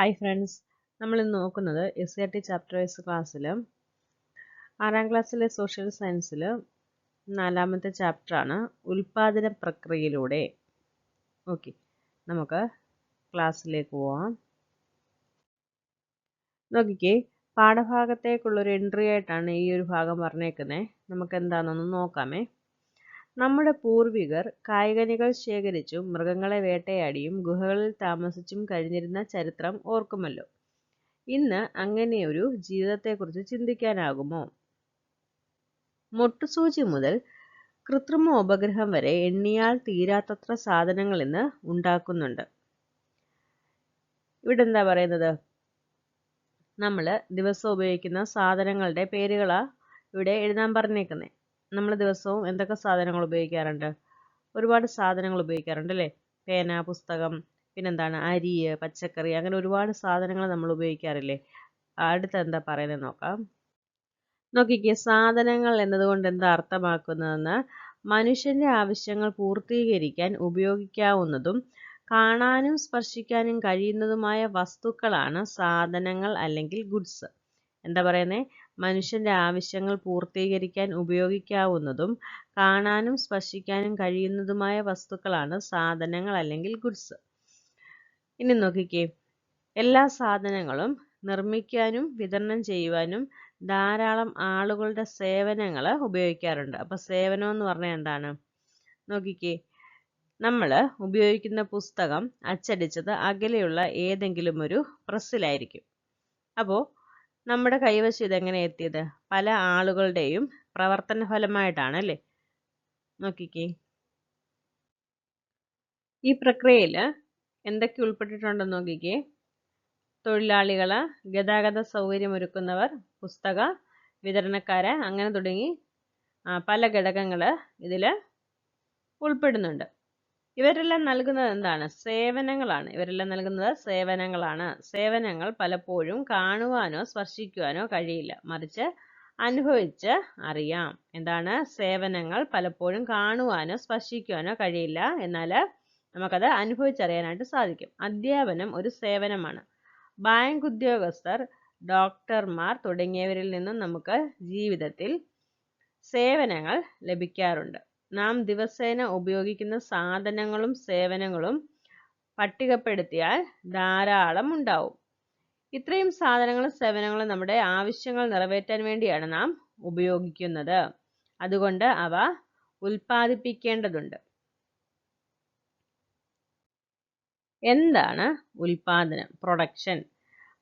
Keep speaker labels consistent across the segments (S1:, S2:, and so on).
S1: Hi friends, നമ്മൾ ഇന്ന് നോക്കുന്നത് SCRT ചാപ്റ്റർ വൈസ് ക്ലാസ്സിൽ 6ാം ക്ലാസ്സിലെ സോഷ്യൽ സയൻസിൽ 4ാമത്തെ ചാപ്റ്ററാണ് ഉൽപാദന പ്രക്രിയയിലൂടെ. ഓക്കെ, നമുക്ക് ക്ലാസ്സിലേക്ക് പോവാം. നോക്കിക്കേ, പാഠഭാഗത്തേക്കുള്ളൊരു എൻട്രി ആയിട്ടാണ് ഈ ഒരു ഭാഗം പറഞ്ഞേക്കുന്നത്. നമുക്ക് എന്താണെന്നൊന്ന് നോക്കാമേ. നമ്മുടെ പൂർവികർ കായ്കനികൾ ശേഖരിച്ചും മൃഗങ്ങളെ വേട്ടയാടിയും ഗുഹകളിൽ താമസിച്ചും കഴിഞ്ഞിരുന്ന ചരിത്രം ഓർക്കുമല്ലോ. ഇന്ന് അങ്ങനെയൊരു ജീവിതത്തെക്കുറിച്ച് ചിന്തിക്കാനാകുമോ? മൊട്ടുസൂചി മുതൽ കൃത്രിമ ഉപഗ്രഹം വരെ എണ്ണിയാൽ തീരാത്തത്ര സാധനങ്ങൾ ഇന്ന് ഉണ്ടാക്കുന്നുണ്ട്. ഇവിടെ എന്താ പറയുന്നത്? നമ്മൾ ദിവസവും ഉപയോഗിക്കുന്ന സാധനങ്ങളുടെ പേരുകളാ ഇവിടെ എഴുതാൻ പറഞ്ഞേക്കുന്നത്. നമ്മൾ ദിവസവും എന്തൊക്കെ സാധനങ്ങൾ ഉപയോഗിക്കാറുണ്ട്? ഒരുപാട് സാധനങ്ങൾ ഉപയോഗിക്കാറുണ്ട് അല്ലേ? പേന, പുസ്തകം, പിന്നെന്താണ്, അരി, പച്ചക്കറി, അങ്ങനെ ഒരുപാട് സാധനങ്ങൾ നമ്മൾ ഉപയോഗിക്കാറില്ലേ? അടുത്ത എന്താ പറയുന്നത് നോക്കാം. നോക്കിക്കേ, സാധനങ്ങൾ എന്നതുകൊണ്ട് എന്താ അർത്ഥമാക്കുന്നതെന്ന്. മനുഷ്യന്റെ ആവശ്യങ്ങൾ പൂർത്തീകരിക്കാൻ ഉപയോഗിക്കാവുന്നതും കാണാനും സ്പർശിക്കാനും കഴിയുന്നതുമായ വസ്തുക്കളാണ് സാധനങ്ങൾ അല്ലെങ്കിൽ ഗുഡ്സ്. എന്താ പറയുന്നത്? മനുഷ്യന്റെ ആവശ്യങ്ങൾ പൂർത്തീകരിക്കാൻ ഉപയോഗിക്കാവുന്നതും കാണാനും സ്പർശിക്കാനും കഴിയുന്നതുമായ വസ്തുക്കളാണ് സാധനങ്ങൾ അല്ലെങ്കിൽ ഗുഡ്സ്. ഇനി നോക്കിക്കേ, എല്ലാ സാധനങ്ങളും നിർമ്മിക്കാനും വിതരണം ചെയ്യുവാനും ധാരാളം ആളുകളുടെ സേവനങ്ങൾ ഉപയോഗിക്കാറുണ്ട്. അപ്പോൾ സേവനം എന്ന് പറഞ്ഞാൽ എന്താണ്? നോക്കിക്കേ, നമ്മൾ ഉപയോഗിക്കുന്ന പുസ്തകം അച്ചടിച്ചത് അകലെയുള്ള ഏതെങ്കിലും ഒരു പ്രസ്സിലായിരിക്കും. അപ്പോൾ നമ്മുടെ കൈവശം ഇതെങ്ങനെ എത്തിയത്? പല ആളുകളുടെയും പ്രവർത്തന ഫലമായിട്ടാണ് അല്ലേ? നോക്കിക്കേ, ഈ പ്രക്രിയയിൽ എന്തൊക്കെ ഉൾപ്പെട്ടിട്ടുണ്ടെന്ന് നോക്കിക്കേ. തൊഴിലാളികൾ, ഗതാഗത സൗകര്യമൊരുക്കുന്നവർ, പുസ്തക വിതരണക്കാര്, അങ്ങനെ തുടങ്ങി പല ഘടകങ്ങൾ ഇതിൽ ഉൾപ്പെടുന്നുണ്ട്. ഇവരെല്ലാം നൽകുന്നത് എന്താണ്? സേവനങ്ങളാണ്. സേവനങ്ങൾ പലപ്പോഴും കാണുവാനോ സ്പർശിക്കുവാനോ കഴിയില്ല, മറിച്ച് അനുഭവിച്ച് അറിയാം. എന്താണ്? സേവനങ്ങൾ പലപ്പോഴും കാണുവാനോ സ്പർശിക്കുവാനോ കഴിയില്ല, എന്നാൽ നമുക്കത് അനുഭവിച്ചറിയാനായിട്ട് സാധിക്കും. അധ്യാപനം ഒരു സേവനമാണ്. ബാങ്ക് ഉദ്യോഗസ്ഥർ, ഡോക്ടർമാർ തുടങ്ങിയവരിൽ നിന്നും നമുക്ക് ജീവിതത്തിൽ സേവനങ്ങൾ ലഭിക്കാറുണ്ട്. നാം ദിവസേന ഉപയോഗിക്കുന്ന സാധനങ്ങളും സേവനങ്ങളും പട്ടികപ്പെടുത്തിയാൽ ധാരാളം ഉണ്ടാവും. ഇത്രയും സാധനങ്ങളും സേവനങ്ങളും നമ്മുടെ ആവശ്യങ്ങൾ നിറവേറ്റാൻ വേണ്ടിയാണ് നാം ഉപയോഗിക്കുന്നത്. അതുകൊണ്ട് അവ ഉൽപ്പാദിപ്പിക്കേണ്ടതുണ്ട്. എന്താണ് ഉൽപാദനം? പ്രൊഡക്ഷൻ.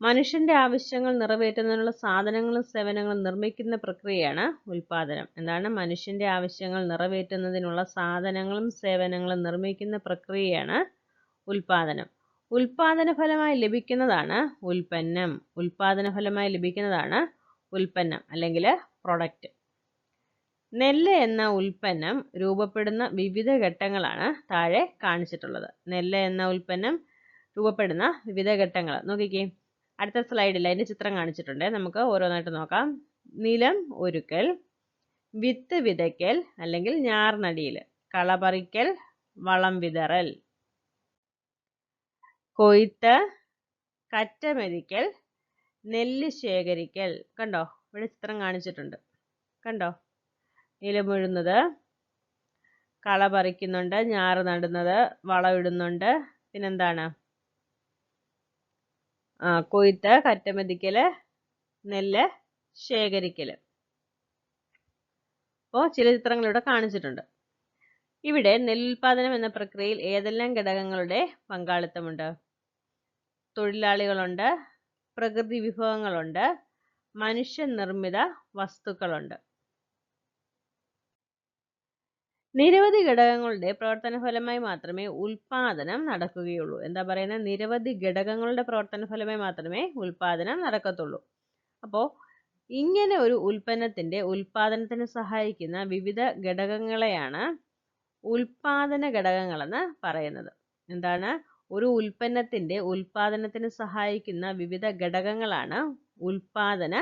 S1: മനുഷ്യന്റെ ആവശ്യങ്ങൾ നിറവേറ്റുന്നതിനുള്ള സാധനങ്ങളും സേവനങ്ങളും നിർമ്മിക്കുന്ന പ്രക്രിയയാണ് ഉൽപാദനം. എന്താണ്? മനുഷ്യന്റെ ആവശ്യങ്ങൾ നിറവേറ്റുന്നതിനുള്ള സാധനങ്ങളും സേവനങ്ങളും നിർമ്മിക്കുന്ന പ്രക്രിയയാണ് ഉൽപാദനം. ഉൽപാദന ഫലമായി ലഭിക്കുന്നതാണ് ഉൽപ്പന്നം അല്ലെങ്കിൽ പ്രൊഡക്റ്റ്. നെല്ല് എന്ന ഉൽപ്പന്നം രൂപപ്പെടുന്ന വിവിധ ഘട്ടങ്ങളാണ് താഴെ കാണിച്ചിട്ടുള്ളത്. നോക്കിക്കേ, അടുത്ത സ്ലൈഡിൽ അതിന്റെ ചിത്രം കാണിച്ചിട്ടുണ്ട്. നമുക്ക് ഓരോന്നായിട്ട് നോക്കാം. നിലം ഒരുക്കൽ, വിത്ത് വിതയ്ക്കൽ അല്ലെങ്കിൽ ഞാർനടിയിൽ, കളപറിക്കൽ, വളം വിതറൽ, കൊയ്ത്ത്, കറ്റമെതിക്കൽ, നെല്ല് ശേഖരിക്കൽ. കണ്ടോ? ഇവിടെ ചിത്രം കാണിച്ചിട്ടുണ്ട്. കണ്ടോ? നിലമുഴുന്നത്, കള പറിക്കുന്നുണ്ട്, ഞാറ് നടുന്നത്, വളമിടുന്നുണ്ട്, പിന്നെന്താണ്, കൊയ്ത്ത്, കറ്റമെതിക്കല്, നെല്ല് ശേഖരിക്കല്. അപ്പോൾ ചില ചിത്രങ്ങൾ ഇവിടെ കാണിച്ചിട്ടുണ്ട്. ഇവിടെ നെല്ലുൽപാദനം എന്ന പ്രക്രിയയിൽ ഏതെല്ലാം ഘടകങ്ങളുടെ പങ്കാളിത്തമുണ്ട്? തൊഴിലാളികളുണ്ട്, പ്രകൃതി വിഭവങ്ങളുണ്ട്, മനുഷ്യനിർമ്മിത വസ്തുക്കളുണ്ട്. നിരവധി ഘടകങ്ങളുടെ പ്രവർത്തന ഫലമായി മാത്രമേ ഉൽപാദനം നടക്കുകയുള്ളൂ. എന്താ പറയുന്നത്? നിരവധി ഘടകങ്ങളുടെ പ്രവർത്തന ഫലമായി മാത്രമേ ഉൽപാദനം നടക്കത്തുള്ളൂ. അപ്പോൾ ഇങ്ങനെ ഒരു ഉൽപ്പന്നത്തിന്റെ ഉൽപാദനത്തിന് സഹായിക്കുന്ന വിവിധ ഘടകങ്ങളെയാണ് ഉൽപാദന ഘടകങ്ങളെന്ന് പറയുന്നത്. എന്താണ്? ഒരു ഉൽപ്പന്നത്തിന്റെ ഉൽപാദനത്തിന് സഹായിക്കുന്ന വിവിധ ഘടകങ്ങളാണ് ഉൽപാദന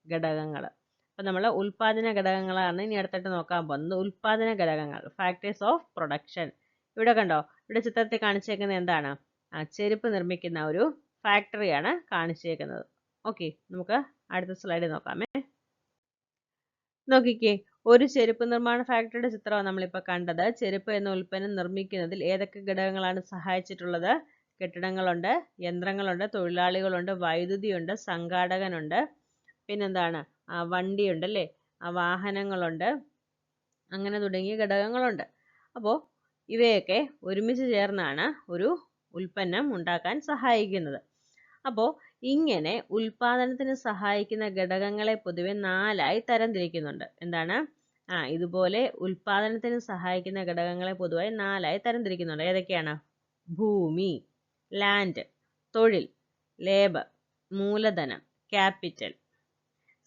S1: ഘടകങ്ങൾ. അപ്പം നമ്മൾ ഉൽപാദന ഘടകങ്ങളാണ് ഇനി അടുത്തായിട്ട് നോക്കാൻ പോകുന്നത്. ഉൽപാദന ഘടകങ്ങൾ, ഫാക്ടേഴ്സ് ഓഫ് പ്രൊഡക്ഷൻ. ഇവിടെ കണ്ടോ? ഇവിടെ ചിത്രത്തിൽ കാണിച്ചേക്കുന്നത് എന്താണ്? ചെരുപ്പ് നിർമ്മിക്കുന്ന ഒരു ഫാക്ടറിയാണ് കാണിച്ചേക്കുന്നത്. ഓക്കെ, നമുക്ക് അടുത്ത സ്ലൈഡ് നോക്കാമേ. നോക്കിക്കേ, ഒരു ചെരുപ്പ് നിർമ്മാണ ഫാക്ടറിയുടെ ചിത്രമാണ് നമ്മളിപ്പോൾ കണ്ടത്. ചെരുപ്പ് എന്ന ഉൽപ്പന്നം നിർമ്മിക്കുന്നതിൽ ഏതൊക്കെ ഘടകങ്ങളാണ് സഹായിച്ചിട്ടുള്ളത്? കെട്ടിടങ്ങളുണ്ട്, യന്ത്രങ്ങളുണ്ട്, തൊഴിലാളികളുണ്ട്, വൈദ്യുതിയുണ്ട്, സംഘാടകനുണ്ട്, പിന്നെന്താണ്, വണ്ടിയുണ്ട് അല്ലേ, വാഹനങ്ങളുണ്ട്, അങ്ങനെ തുടങ്ങിയ ഘടകങ്ങളുണ്ട്. അപ്പോൾ ഇവയൊക്കെ ഒരുമിച്ച് ചേർന്നാണ് ഒരു ഉൽപ്പന്നം ഉണ്ടാക്കാൻ സഹായിക്കുന്നത്. അപ്പോൾ ഇങ്ങനെ ഉൽപാദനത്തിന് സഹായിക്കുന്ന ഘടകങ്ങളെ പൊതുവെ 4ആയി തരംതിരിക്കുന്നുണ്ട്. എന്താണ്? ഇതുപോലെ ഉൽപാദനത്തിന് സഹായിക്കുന്ന ഘടകങ്ങളെ പൊതുവായി 4ആയി തരംതിരിക്കുന്നുണ്ട്. ഏതൊക്കെയാണ്? ഭൂമി, ലാൻഡ്, തൊഴിൽ, ലേബർ, മൂലധനം, ക്യാപിറ്റൽ,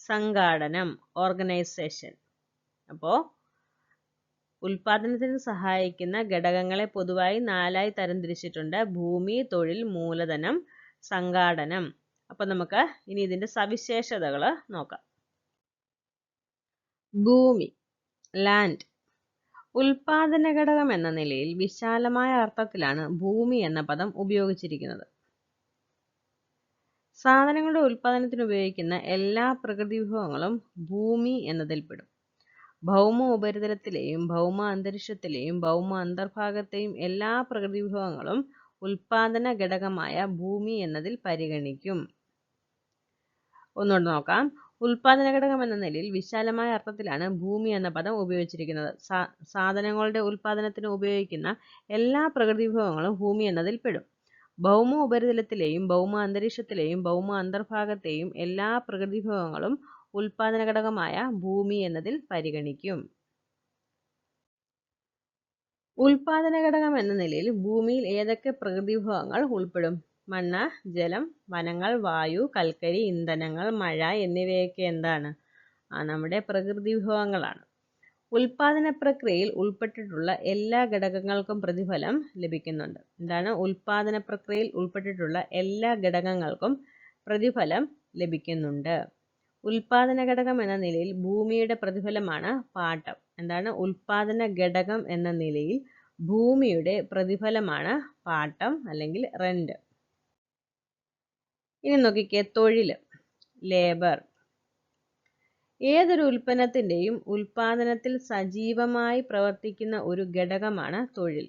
S1: സംഘാടനം, ഓർഗനൈസേഷൻ. അപ്പോൾ ഉൽപാദനത്തിന് സഹായിക്കുന്ന ഘടകങ്ങളെ പൊതുവായി 4ആയി തരംതിരിച്ചിട്ടുണ്ട്. ഭൂമി, തൊഴിൽ, മൂലധനം, സംഘാടനം. അപ്പൊ നമുക്ക് ഇനി ഇതിന്റെ സവിശേഷതകൾ നോക്കാം. ഭൂമി, ലാൻഡ്. ഉൽപാദന ഘടകം എന്ന നിലയിൽ വിശാലമായ അർത്ഥത്തിലാണ് ഭൂമി എന്ന പദം ഉപയോഗിച്ചിരിക്കുന്നത്. സാധനങ്ങളുടെ ഉൽപാദനത്തിന് ഉപയോഗിക്കുന്ന എല്ലാ പ്രകൃതി വിഭവങ്ങളും ഭൂമി എന്നതിൽപ്പെടും. ഭൗമ ഉപരിതലത്തിലെയും ഭൗമ അന്തരീക്ഷത്തിലെയും ഭൗമ അന്തർഭാഗത്തെയും എല്ലാ പ്രകൃതി വിഭവങ്ങളും ഉൽപാദന ഘടകമായ ഭൂമി എന്നതിൽ പരിഗണിക്കും. ഒന്നുകൂടെ നോക്കാം. ഉൽപാദന ഘടകം എന്ന നിലയിൽ വിശാലമായ അർത്ഥത്തിലാണ് ഭൂമി എന്ന പദം ഉപയോഗിച്ചിരിക്കുന്നത്. സാധനങ്ങളുടെ ഉൽപാദനത്തിന് ഉപയോഗിക്കുന്ന എല്ലാ പ്രകൃതി വിഭവങ്ങളും ഭൂമി എന്നതിൽ പെടും. ഭൗമ ഉപരിതലത്തിലെയും ഭൗമ അന്തരീക്ഷത്തിലെയും ഭൗമ അന്തർഭാഗത്തെയും എല്ലാ പ്രകൃതി വിഭവങ്ങളും ഉൽപാദന ഘടകമായ ഭൂമി എന്നതിൽ പരിഗണിക്കും. ഉൽപാദന ഘടകം എന്ന നിലയിൽ ഭൂമിയിൽ ഏതൊക്കെ പ്രകൃതി വിഭവങ്ങൾ ഉൾപ്പെടും? മണ്ണ്, ജലം, വനങ്ങൾ, വായു, കൽക്കരി, ഇന്ധനങ്ങൾ, മഴ എന്നിവയൊക്കെ എന്താണ്? നമ്മുടെ പ്രകൃതി വിഭവങ്ങളാണ്. ഉൽപാദന പ്രക്രിയയിൽ ഉൾപ്പെട്ടിട്ടുള്ള എല്ലാ ഘടകങ്ങൾക്കും പ്രതിഫലം ലഭിക്കുന്നുണ്ട്. എന്താണ്? ഉൽപാദന പ്രക്രിയയിൽ ഉൾപ്പെട്ടിട്ടുള്ള എല്ലാ ഘടകങ്ങൾക്കും പ്രതിഫലം ലഭിക്കുന്നുണ്ട്. ഉൽപാദന ഘടകം എന്ന നിലയിൽ ഭൂമിയുടെ പ്രതിഫലമാണ് പാട്ടം. എന്താണ്? ഉൽപാദന ഘടകം എന്ന നിലയിൽ ഭൂമിയുടെ പ്രതിഫലമാണ് പാട്ടം അല്ലെങ്കിൽ റെന്റ്. ഇനി നോക്കിക്കേ, തൊഴിൽ, ലേബർ. ഏതൊരു ഉൽപ്പന്നത്തിന്റെയും ഉൽപാദനത്തിൽ സജീവമായി പ്രവർത്തിക്കുന്ന ഒരു ഘടകമാണ് തൊഴിൽ.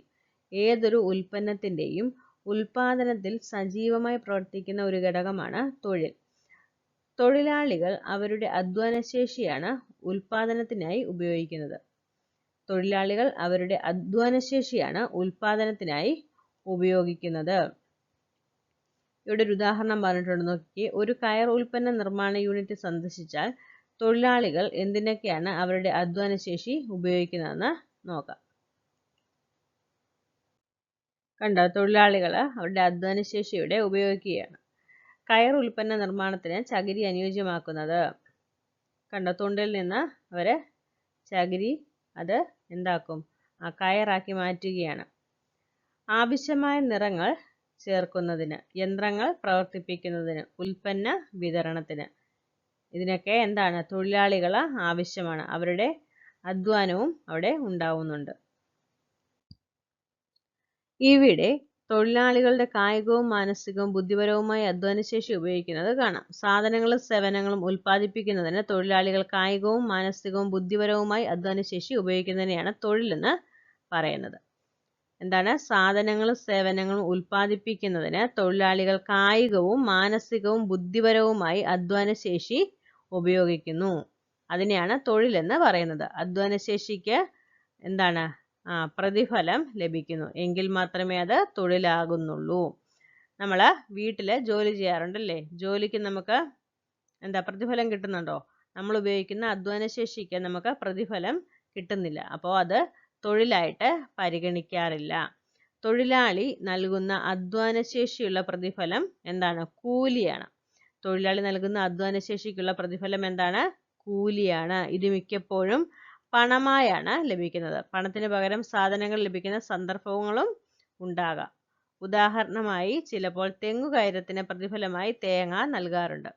S1: ഏതൊരു ഉൽപ്പന്നത്തിന്റെയും ഉൽപാദനത്തിൽ സജീവമായി പ്രവർത്തിക്കുന്ന ഒരു ഘടകമാണ് തൊഴിൽ. തൊഴിലാളികൾ അവരുടെ അധ്വാനശേഷിയാണ് ഉൽപാദനത്തിനായി ഉപയോഗിക്കുന്നത്. തൊഴിലാളികൾ അവരുടെ അധ്വാനശേഷിയാണ് ഉൽപാദനത്തിനായി ഉപയോഗിക്കുന്നത്. ഇവിടെ ഒരു ഉദാഹരണം പറഞ്ഞിട്ടുണ്ട്, നോക്കിക്കേ. ഒരു കയർ ഉൽപ്പന്ന നിർമ്മാണ യൂണിറ്റ് സന്ദർശിച്ചാൽ തൊഴിലാളികൾ എന്തിനൊക്കെയാണ് അവരുടെ അധ്വാനശേഷി ഉപയോഗിക്കുന്നതെന്ന് നോക്കാം. കണ്ടോ? തൊഴിലാളികൾ അവരുടെ അധ്വാനശേഷിയുടെ ഉപയോഗിക്കുകയാണ്. കയർ ഉൽപ്പന്ന നിർമ്മാണത്തിന് ചകിരി അനുയോജ്യമാക്കുന്നത്. കണ്ടോ? തൊണ്ടിൽ നിന്ന് അവര് ചകിരി അത് എന്താക്കും? കയറാക്കി മാറ്റുകയാണ്. ആവശ്യമായ നിറങ്ങൾ ചേർക്കുന്നതിന്, യന്ത്രങ്ങൾ പ്രവർത്തിപ്പിക്കുന്നതിന്, ഉൽപ്പന്ന വിതരണത്തിന്, ഇതിനൊക്കെ എന്താണ്? തൊഴിലാളികൾ ആവശ്യമാണ്. അവരുടെ അധ്വാനവും അവിടെ ഉണ്ടാവുന്നുണ്ട്. ഇവിടെ തൊഴിലാളികളുടെ കായികവും മാനസികവും ബുദ്ധിപരവുമായ അധ്വാനശേഷി ഉപയോഗിക്കുന്നത് കാണാം. സാധനങ്ങളും സേവനങ്ങളും ഉൽപ്പാദിപ്പിക്കുന്നതിന് തൊഴിലാളികൾ കായികവും മാനസികവും ബുദ്ധിപരവുമായി അധ്വാനശേഷി ഉപയോഗിക്കുന്നതിനെയാണ് തൊഴിലെന്ന് പറയുന്നത്. എന്താണ്? സാധനങ്ങളും സേവനങ്ങളും ഉൽപ്പാദിപ്പിക്കുന്നതിന് തൊഴിലാളികൾ കായികവും മാനസികവും ബുദ്ധിപരവുമായി അധ്വാനശേഷി ഉപയോഗിക്കുന്നു. അതിനെയാണ് തൊഴിലെന്ന് പറയുന്നത്. അധ്വാനശേഷിക്ക് എന്താണ്? പ്രതിഫലം ലഭിക്കുന്നു. എങ്കിൽ മാത്രമേ അത് തൊഴിലാകുന്നുള്ളൂ. നമ്മൾ വീട്ടിൽ ജോലി ചെയ്യാറുണ്ടല്ലേ? ജോലിക്ക് നമുക്ക് എന്താ പ്രതിഫലം കിട്ടുന്നുണ്ടോ? നമ്മൾ ഉപയോഗിക്കുന്ന അധ്വാനശേഷിക്ക് നമുക്ക് പ്രതിഫലം കിട്ടുന്നില്ല. അപ്പോൾ അത് തൊഴിലായിട്ട് പരിഗണിക്കാറില്ല. തൊഴിലാളി നൽകുന്ന അധ്വാനശേഷിയുള്ള പ്രതിഫലം എന്താണ്? കൂലിയാണ്. തൊഴിലാളി നൽകുന്ന അധ്വാനശേഷിക്കുള്ള പ്രതിഫലം എന്താണ്? കൂലിയാണ്. ഇത് മിക്കപ്പോഴും പണമായാണ് ലഭിക്കുന്നത്. പണത്തിന് പകരം സാധനങ്ങൾ ലഭിക്കുന്ന സന്ദർഭങ്ങളും ഉണ്ടാകാം. ഉദാഹരണമായി ചിലപ്പോൾ തെങ്ങുകയറ്റത്തിന് പ്രതിഫലമായി തേങ്ങ നൽകാറുണ്ട്.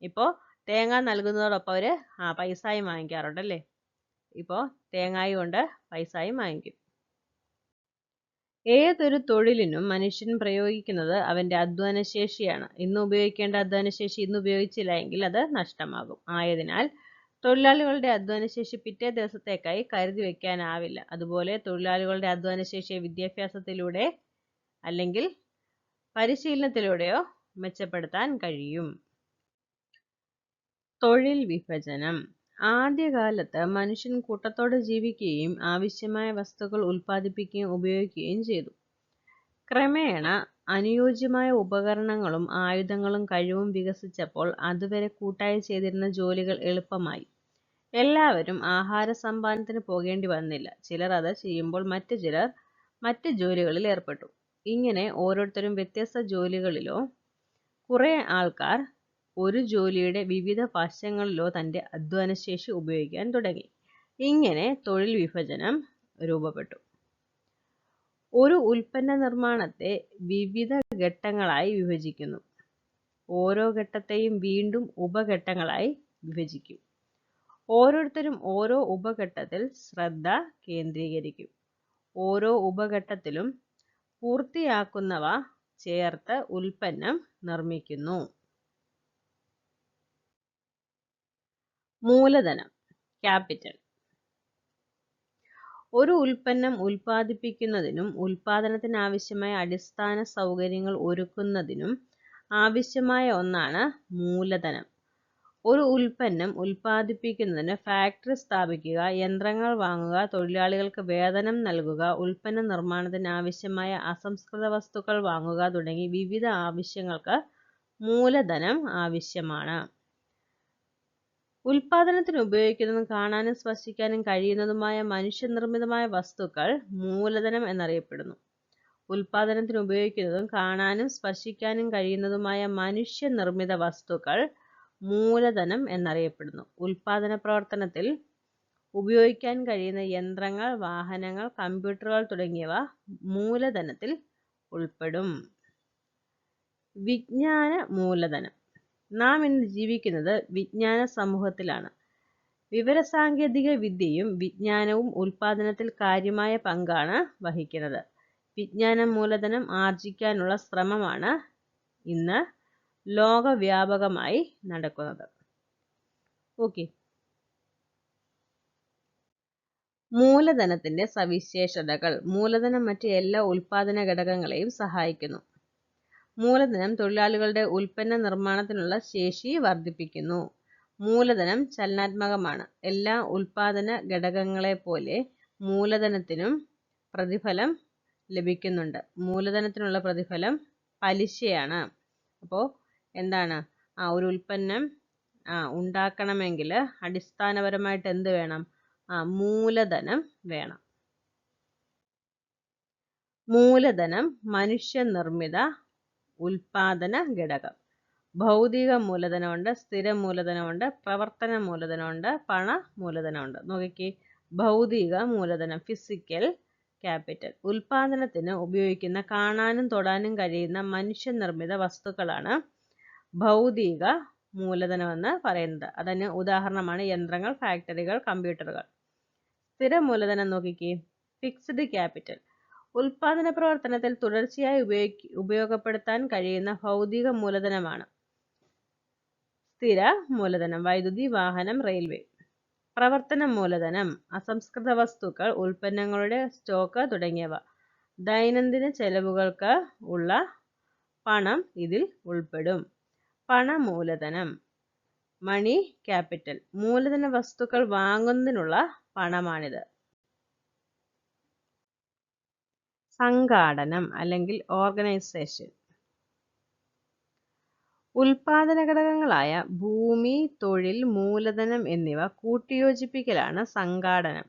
S1: ഇപ്പോൾ തേങ്ങ നൽകുന്നതോടൊപ്പം അവർ പൈസയും വാങ്ങിക്കാറുണ്ടല്ലേ? ഇപ്പോൾ തേങ്ങായി കൊണ്ട് പൈസയും വാങ്ങിക്കും. ഏതൊരു തൊഴിലിനും മനുഷ്യൻ പ്രയോഗിക്കുന്നത് അവന്റെ അധ്വാനശേഷിയാണ്. ഇന്ന് ഉപയോഗിക്കേണ്ട അധ്വാനശേഷി ഇന്ന് ഉപയോഗിച്ചില്ല എങ്കിൽ അത് നഷ്ടമാകും. ആയതിനാൽ തൊഴിലാളികളുടെ അധ്വാനശേഷി പിറ്റേ ദിവസത്തേക്കായി കരുതി വെക്കാനാവില്ല. അതുപോലെ തൊഴിലാളികളുടെ അധ്വാനശേഷിയെ വിദ്യാഭ്യാസത്തിലൂടെ അല്ലെങ്കിൽ പരിശീലനത്തിലൂടെയോ മെച്ചപ്പെടുത്താൻ കഴിയും. തൊഴിൽ വിഭജനം. ആദ്യകാലത്ത് മനുഷ്യൻ കൂട്ടത്തോടെ ജീവിക്കുകയും ആവശ്യമായ വസ്തുക്കൾ ഉൽപ്പാദിപ്പിക്കുകയും ഉപയോഗിക്കുകയും ചെയ്തു. ക്രമേണ അനുയോജ്യമായ ഉപകരണങ്ങളും ആയുധങ്ങളും കഴിവും വികസിച്ചപ്പോൾ അതുവരെ കൂട്ടായി ചെയ്തിരുന്ന ജോലികൾ എളുപ്പമായി. എല്ലാവരും ആഹാര സമ്പാദനത്തിന് പോകേണ്ടി വന്നില്ല. ചിലർ അത് ചെയ്യുമ്പോൾ മറ്റു ചിലർ മറ്റ് ജോലികളിൽ ഏർപ്പെട്ടു. ഇങ്ങനെ ഓരോരുത്തരും വ്യത്യസ്ത ജോലികളിലോ കുറെ ആൾക്കാർ ഒരു ജോലിയുടെ വിവിധ വശങ്ങളിലോ തന്റെ അധ്വാനശേഷി ഉപയോഗിക്കാൻ തുടങ്ങി. ഇങ്ങനെ തൊഴിൽ വിഭജനം രൂപപ്പെട്ടു. ഒരു ഉൽപ്പന്ന നിർമ്മാണത്തെ വിവിധ ഘട്ടങ്ങളായി വിഭജിക്കുന്നു. ഓരോ ഘട്ടത്തെയും വീണ്ടും ഉപഘട്ടങ്ങളായി വിഭജിക്കും. ഓരോരുത്തരും ഓരോ ഉപഘട്ടത്തിൽ ശ്രദ്ധ കേന്ദ്രീകരിക്കും. ഓരോ ഉപഘട്ടത്തിലും പൂർത്തിയാക്കുന്നവ ചേർത്ത് ഉൽപ്പന്നം നിർമ്മിക്കുന്നു. മൂലധനം, ക്യാപിറ്റൽ. ഒരു ഉൽപ്പന്നം ഉൽപ്പാദിപ്പിക്കുന്നതിനും ഉൽപ്പാദനത്തിനാവശ്യമായ അടിസ്ഥാന സൗകര്യങ്ങൾ ഒരുക്കുന്നതിനും ആവശ്യമായ ഒന്നാണ് മൂലധനം. ഒരു ഉൽപ്പന്നം ഉൽപ്പാദിപ്പിക്കുന്നതിന് ഫാക്ടറി സ്ഥാപിക്കുക, യന്ത്രങ്ങൾ വാങ്ങുക, തൊഴിലാളികൾക്ക് വേതനം നൽകുക, ഉൽപ്പന്ന നിർമ്മാണത്തിന് ആവശ്യമായ അസംസ്കൃത വസ്തുക്കൾ വാങ്ങുക തുടങ്ങി വിവിധ ആവശ്യങ്ങൾക്ക് മൂലധനം ആവശ്യമാണ്. ഉൽപ്പാദനത്തിന് ഉപയോഗിക്കുന്നതും കാണാനും സ്പർശിക്കാനും കഴിയുന്നതുമായ മനുഷ്യനിർമ്മിതമായ വസ്തുക്കൾ മൂലധനം എന്നറിയപ്പെടുന്നു. ഉൽപ്പാദനത്തിന് ഉപയോഗിക്കുന്നതും കാണാനും സ്പർശിക്കാനും കഴിയുന്നതുമായ മനുഷ്യനിർമ്മിത വസ്തുക്കൾ മൂലധനം എന്നറിയപ്പെടുന്നു. ഉൽപ്പാദന പ്രവർത്തനത്തിൽ ഉപയോഗിക്കാൻ കഴിയുന്ന യന്ത്രങ്ങൾ, വാഹനങ്ങൾ, കമ്പ്യൂട്ടറുകൾ തുടങ്ങിയവ മൂലധനത്തിൽ ഉൾപ്പെടും. വിജ്ഞാന മൂലധനം. നാം ഇന്ന് ജീവിക്കുന്നത് വിജ്ഞാന സമൂഹത്തിലാണ്. വിവരസാങ്കേതിക വിദ്യയും വിജ്ഞാനവും ഉൽപ്പാദനത്തിൽ കാര്യമായ പങ്കാണ് വഹിക്കുന്നത്. വിജ്ഞാന മൂലധനം ആർജിക്കാനുള്ള ശ്രമമാണ് ഇന്ന് ലോകവ്യാപകമായി നടക്കുന്നത്. ഓക്കെ, മൂലധനത്തിന്റെ സവിശേഷതകൾ. മൂലധനം മറ്റ് എല്ലാ ഉൽപ്പാദന ഘടകങ്ങളെയും സഹായിക്കുന്നു. മൂലധനം തൊഴിലാളികളുടെ ഉൽപ്പന്ന നിർമ്മാണത്തിനുള്ള ശേഷി വർദ്ധിപ്പിക്കുന്നു. മൂലധനം ചലനാത്മകമാണ്. എല്ലാ ഉൽപ്പാദന ഘടകങ്ങളെപ്പോലെ മൂലധനത്തിനും പ്രതിഫലം ലഭിക്കുന്നുണ്ട്. മൂലധനത്തിനുള്ള പ്രതിഫലം പലിശയാണ്. അപ്പോൾ എന്താണ്? ഒരു ഉൽപ്പന്നം ഉണ്ടാക്കണമെങ്കിൽ അടിസ്ഥാനപരമായിട്ട് എന്ത് വേണം? മൂലധനം വേണം. മൂലധനം മനുഷ്യനിർമ്മിത ഉൽപാദന ഘടകം. ഭൗതിക മൂലധനമുണ്ട്, സ്ഥിര മൂലധനമുണ്ട്, പ്രവർത്തന മൂലധനമുണ്ട്, പണ മൂലധനമുണ്ട്. നോക്കിക്കേ, ഭൗതിക മൂലധനം, ഫിസിക്കൽ ക്യാപിറ്റൽ. ഉൽപാദനത്തിന് ഉപയോഗിക്കുന്ന കാണാനും തൊടാനും കഴിയുന്ന മനുഷ്യനിർമ്മിത വസ്തുക്കളാണ് ഭൗതിക മൂലധനമെന്ന് പറയുന്നത്. അതിന് ഉദാഹരണമാണ് യന്ത്രങ്ങൾ, ഫാക്ടറികൾ, കമ്പ്യൂട്ടറുകൾ. സ്ഥിര മൂലധനം നോക്കിക്കേ, ഫിക്സ്ഡ് ക്യാപിറ്റൽ. ഉൽപാദന പ്രവർത്തനത്തിൽ തുടർച്ചയായി ഉപയോഗപ്പെടുത്താൻ കഴിയുന്ന ഭൗതിക മൂലധനമാണ് സ്ഥിര മൂലധനം. വൈദ്യുതി, വാഹനം, റെയിൽവേ. പ്രവർത്തന മൂലധനം അസംസ്കൃത വസ്തുക്കൾ, ഉൽപ്പന്നങ്ങളുടെ സ്റ്റോക്ക് തുടങ്ങിയവ. ദൈനംദിന ചെലവുകൾക്ക് ഉള്ള പണം ഇതിൽ ഉൾപ്പെടും. പണമൂലധനം, മണി ക്യാപിറ്റൽ. മൂലധന വസ്തുക്കൾ വാങ്ങുന്നതിനുള്ള പണമാണിത്. സംഘാടനം അല്ലെങ്കിൽ ഓർഗനൈസേഷൻ. ഉൽപാദന ഘടകങ്ങളായ ഭൂമി, തൊഴിൽ, മൂലധനം എന്നിവ കൂട്ടിയോജിപ്പിക്കലാണ് സംഘാടനം.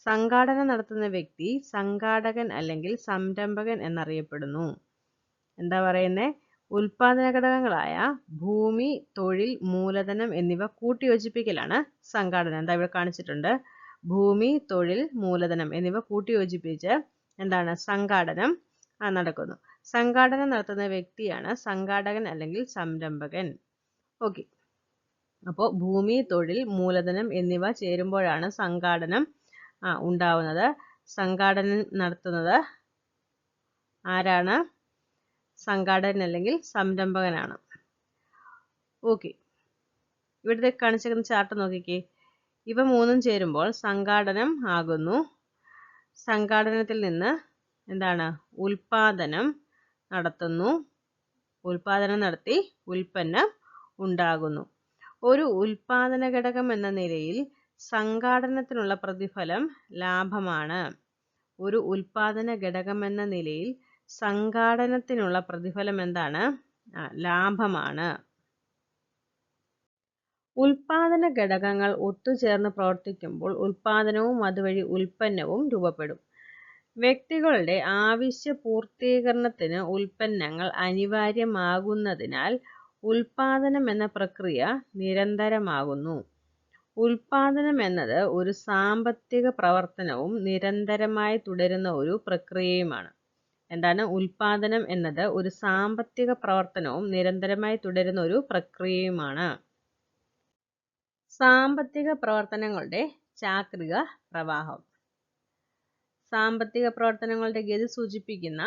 S1: സംഘാടനം നടത്തുന്ന വ്യക്തി സംഘാടകൻ അല്ലെങ്കിൽ സംരംഭകൻ എന്നറിയപ്പെടുന്നു. എന്താ പറയുന്നേ? ഉൽപാദന ഘടകങ്ങളായ ഭൂമി, തൊഴിൽ, മൂലധനം എന്നിവ കൂട്ടിയോജിപ്പിക്കലാണ് സംഘാടനം. എന്താ ഇവിടെ കാണിച്ചിട്ടുണ്ട്? ഭൂമി, തൊഴിൽ, മൂലധനം എന്നിവ കൂട്ടിയോജിപ്പിച്ച് എന്താണ്? സംഘാടനം നടക്കുന്നു. സംഘാടനം നടത്തുന്ന വ്യക്തിയാണ് സംഘാടകൻ അല്ലെങ്കിൽ സംരംഭകൻ. ഓക്കെ, അപ്പോൾ ഭൂമി, തൊഴിൽ, മൂലധനം എന്നിവ ചേരുമ്പോഴാണ് സംഘാടനം ഉണ്ടാവുന്നത്. സംഘാടനം നടത്തുന്നത് ആരാണ്? സംഘാടകൻ അല്ലെങ്കിൽ സംരംഭകനാണ്. ഓക്കെ, ഇവിടുത്തെ കാണിച്ചിരിക്കുന്ന ചാർട്ട് നോക്കിക്കേ. ഇവ മൂന്നും ചേരുമ്പോൾ സംഘാടനം ആകുന്നു. സംഘാടനത്തിൽ നിന്ന് എന്താണ്? ഉൽപാദനം നടത്തുന്നു. ഉൽപാദനം നടത്തി ഉൽപ്പന്നം ഉണ്ടാകുന്നു. ഒരു ഉൽപാദന ഘടകം എന്ന നിലയിൽ സംഘാടനത്തിനുള്ള പ്രതിഫലം ലാഭമാണ്. ഒരു ഉൽപാദന ഘടകം എന്ന നിലയിൽ സംഘാടനത്തിനുള്ള പ്രതിഫലം എന്താണ്? ലാഭമാണ്. ഉൽപാദന ഘടകങ്ങൾ ഒത്തുചേർന്ന് പ്രവർത്തിക്കുമ്പോൾ ഉൽപാദനവും അതുവഴി ഉൽപ്പന്നവും രൂപപ്പെടും. വ്യക്തികളുടെ ആവശ്യ പൂർത്തീകരണത്തിന് ഉൽപ്പന്നങ്ങൾ അനിവാര്യമാകുന്നതിനാൽ ഉൽപാദനം എന്ന പ്രക്രിയ നിരന്തരമാകുന്നു. ഉൽപാദനം എന്നത് ഒരു സാമ്പത്തിക പ്രവർത്തനവും നിരന്തരമായി തുടരുന്ന ഒരു പ്രക്രിയയുമാണ്. എന്താണ്? ഉൽപാദനം എന്നത് ഒരു സാമ്പത്തിക പ്രവർത്തനവും നിരന്തരമായി തുടരുന്ന ഒരു പ്രക്രിയയുമാണ്. സാമ്പത്തിക പ്രവർത്തനങ്ങളുടെ ചാക്രിക പ്രവാഹം. സാമ്പത്തിക പ്രവർത്തനങ്ങളുടെ ഗതി സൂചിപ്പിക്കുന്ന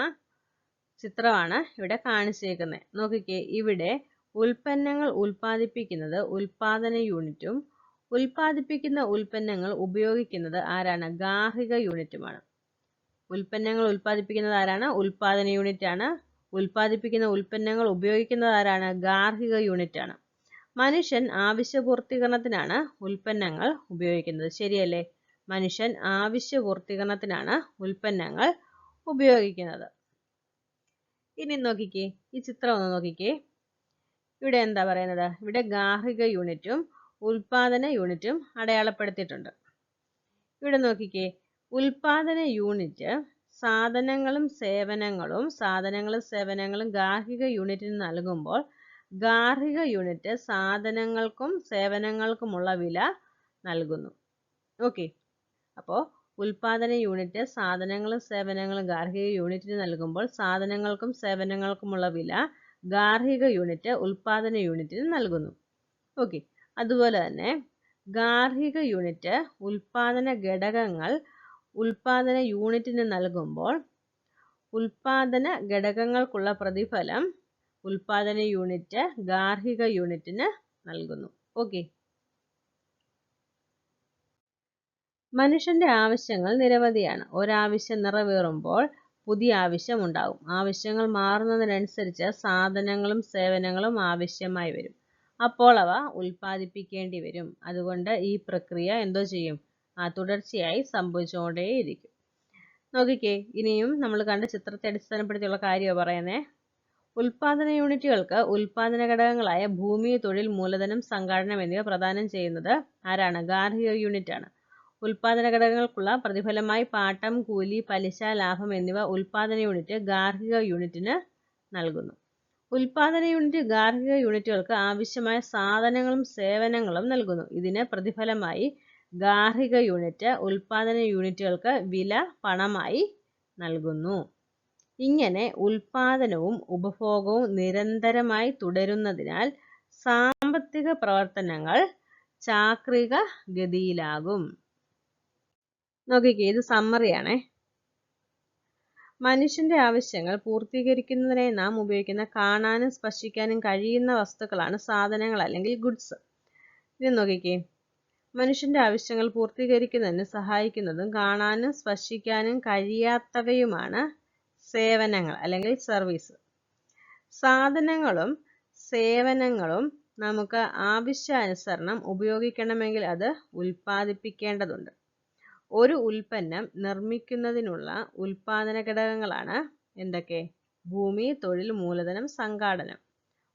S1: ചിത്രമാണ് ഇവിടെ കാണിച്ചേക്കുന്നത്. നോക്കിക്കേ, ഇവിടെ ഉൽപ്പന്നങ്ങൾ ഉൽപ്പാദിപ്പിക്കുന്നത് ഉൽപാദന യൂണിറ്റും ഉൽപ്പാദിപ്പിക്കുന്ന ഉൽപ്പന്നങ്ങൾ ഉപയോഗിക്കുന്നത് ആരാണ്? ഗാർഹിക യൂണിറ്റുമാണ്. ഉൽപ്പന്നങ്ങൾ ഉൽപ്പാദിപ്പിക്കുന്നത് ആരാണ്? ഉൽപാദന യൂണിറ്റ് ആണ്. ഉൽപ്പാദിപ്പിക്കുന്ന ഉൽപ്പന്നങ്ങൾ ഉപയോഗിക്കുന്നത് ആരാണ്? ഗാർഹിക യൂണിറ്റ് ആണ്. മനുഷ്യൻ ആവശ്യപൂർത്തീകരണത്തിനാണ് ഉൽപ്പന്നങ്ങൾ ഉപയോഗിക്കുന്നത്. ശരിയല്ലേ? മനുഷ്യൻ ആവശ്യപൂർത്തീകരണത്തിനാണ് ഉൽപ്പന്നങ്ങൾ ഉപയോഗിക്കുന്നത്. ഇനി നോക്കിക്കേ, ഈ ചിത്രം ഒന്ന് നോക്കിക്കേ. ഇവിടെ എന്താ പറയുന്നത്? ഇവിടെ ഗാർഹിക യൂണിറ്റും ഉൽപാദന യൂണിറ്റും അടയാളപ്പെടുത്തിയിട്ടുണ്ട്. ഇവിടെ നോക്കിക്കേ, ഉൽപാദന യൂണിറ്റ് സാധനങ്ങളും സേവനങ്ങളും ഗാർഹിക യൂണിറ്റിന് നൽകുമ്പോൾ ഗാർഹിക യൂണിറ്റ് സാധനങ്ങൾക്കും സേവനങ്ങൾക്കുമുള്ള വില നൽകുന്നു. ഓക്കെ, അപ്പോൾ ഉൽപാദന യൂണിറ്റ് സാധനങ്ങളും സേവനങ്ങളും ഗാർഹിക യൂണിറ്റിന് നൽകുമ്പോൾ സാധനങ്ങൾക്കും സേവനങ്ങൾക്കുമുള്ള വില ഗാർഹിക യൂണിറ്റ് ഉൽപാദന യൂണിറ്റിന് നൽകുന്നു. ഓക്കെ, അതുപോലെ തന്നെ ഗാർഹിക യൂണിറ്റ് ഉൽപാദന ഘടകങ്ങൾ ഉൽപാദന യൂണിറ്റിന് നൽകുമ്പോൾ ഉൽപാദന ഘടകങ്ങൾക്കുള്ള പ്രതിഫലം ഉൽപാദന യൂണിറ്റ് ഗാർഹിക യൂണിറ്റിന് നൽകുന്നു. ഓക്കെ, മനുഷ്യന്റെ ആവശ്യങ്ങൾ നിരവധിയാണ്. ഒരാവശ്യം നിറവേറുമ്പോൾ പുതിയ ആവശ്യം ഉണ്ടാകും. ആവശ്യങ്ങൾ മാറുന്നതിനനുസരിച്ച് സാധനങ്ങളും സേവനങ്ങളും ആവശ്യമായി വരും. അപ്പോൾ അവ ഉൽപ്പാദിപ്പിക്കേണ്ടി വരും. അതുകൊണ്ട് ഈ പ്രക്രിയ എന്തോ ചെയ്യും? തുടർച്ചയായി സംഭവിച്ചുകൊണ്ടേയിരിക്കും. നോക്കിക്കേ, ഇനിയും നമ്മൾ കണ്ട ചിത്രത്തെ അടിസ്ഥാനപ്പെടുത്തിയുള്ള കാര്യമാണ് പറയുന്നത്. ഉൽപാദന യൂണിറ്റുകൾക്ക് ഉൽപാദന ഘടകങ്ങളായ ഭൂമി, തൊഴിൽ, മൂലധനം, സംഘാടനം എന്നിവ പ്രദാനം ചെയ്യുന്നത് ആരാണ്? ഗാർഹിക യൂണിറ്റ് ആണ്. ഉൽപാദന ഘടകങ്ങൾക്കുള്ള പ്രതിഫലമായി പാട്ടം, കൂലി, പലിശ, ലാഭം എന്നിവ ഉൽപാദന യൂണിറ്റ് ഗാർഹിക യൂണിറ്റിന് നൽകുന്നു. ഉൽപാദന യൂണിറ്റ് ഗാർഹിക യൂണിറ്റുകൾക്ക് ആവശ്യമായ സാധനങ്ങളും സേവനങ്ങളും നൽകുന്നു. ഇതിന് പ്രതിഫലമായി ഗാർഹിക യൂണിറ്റ് ഉൽപാദന യൂണിറ്റുകൾക്ക് വില പണമായി നൽകുന്നു. ഇങ്ങനെ ഉൽപാദനവും ഉപഭോഗവും നിരന്തരമായി തുടരുന്നതിനാൽ സാമ്പത്തിക പ്രവർത്തനങ്ങൾ ചാക്രിക ഗതിയിലാകും. നോക്കിക്കേ, ഇത് സമ്മറിയാണേ. മനുഷ്യന്റെ ആവശ്യങ്ങൾ പൂർത്തീകരിക്കുന്നതിനായി നാം ഉപയോഗിക്കുന്ന കാണാനും സ്പർശിക്കാനും കഴിയുന്ന വസ്തുക്കളാണ് സാധനങ്ങൾ അല്ലെങ്കിൽ ഗുഡ്സ്. ഇത് നോക്കിക്കേ, മനുഷ്യന്റെ ആവശ്യങ്ങൾ പൂർത്തീകരിക്കുന്നതിന് സഹായിക്കുന്നതും കാണാനും സ്പർശിക്കാനും കഴിയാത്തവയുമാണ് സേവനങ്ങൾ അല്ലെങ്കിൽ സർവീസ്. സാധനങ്ങളും സേവനങ്ങളും നമുക്ക് ആവശ്യാനുസരണം ഉപയോഗിക്കണമെങ്കിൽ അത് ഉൽപ്പാദിപ്പിക്കേണ്ടതുണ്ട്. ഒരു ഉൽപ്പന്നം നിർമ്മിക്കുന്നതിനുള്ള ഉൽപാദന ഘടകങ്ങളാണ് എന്തൊക്കെ? ഭൂമി, തൊഴിൽ, മൂലധനം, സംഘാടനം.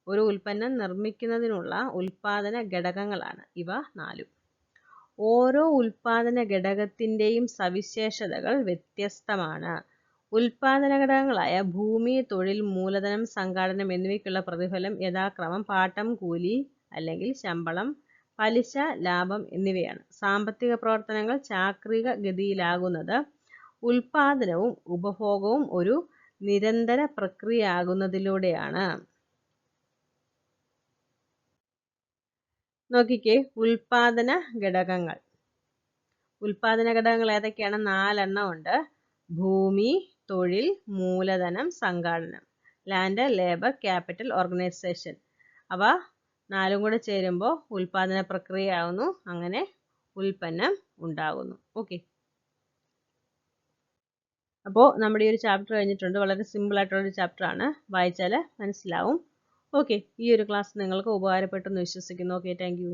S1: ഒരു ഉൽപ്പന്നം നിർമ്മിക്കുന്നതിനുള്ള ഉൽപാദന ഘടകങ്ങളാണ് ഇവ നാലും. ഓരോ ഉൽപാദന ഘടകത്തിൻ്റെയും സവിശേഷതകൾ വ്യത്യസ്തമാണ്. ഉൽപാദന ഘടകങ്ങളായ ഭൂമി, തൊഴിൽ, മൂലധനം, സംഘാടനം എന്നിവയ്ക്കുള്ള പ്രതിഫലം യഥാക്രമം പാട്ടം, കൂലി അല്ലെങ്കിൽ ശമ്പളം, പലിശ, ലാഭം എന്നിവയാണ്. സാമ്പത്തിക പ്രവർത്തനങ്ങൾ ചാക്രിക ഗതിയിലാകുന്നത് ഉൽപാദനവും ഉപഭോഗവും ഒരു നിരന്തര പ്രക്രിയയാകുന്നതിലൂടെയാണ്. നോക്കിക്കേ, ഉൽപാദന ഘടകങ്ങൾ. ഉൽപാദന ഘടകങ്ങൾ ഏതൊക്കെയാണ്? 4 എണ്ണം ഉണ്ട്. ഭൂമി, തൊഴിൽ, മൂലധനം, സംഘാടനം. Land, labour, capital, organisation. അവ 4 കൂടെ ചേരുമ്പോൾ ഉൽപാദന പ്രക്രിയ ആവുന്നു. അങ്ങനെ ഉൽപ്പന്നം ഉണ്ടാകുന്നു. ഓക്കെ. അപ്പോൾ നമ്മുടെ ഈ ഒരു ചാപ്റ്റർ കഴിഞ്ഞിട്ടുണ്ട്. വളരെ സിമ്പിൾ ആയിട്ടുള്ള ഒരു ചാപ്റ്റർ ആണ്. വായിച്ചാൽ മനസ്സിലാവും. ഓക്കെ. ഈ ഒരു ക്ലാസ് നിങ്ങൾക്ക് ഉപകാരപ്പെട്ടെന്ന് വിശ്വസിക്കുന്നു. Okay, thank you.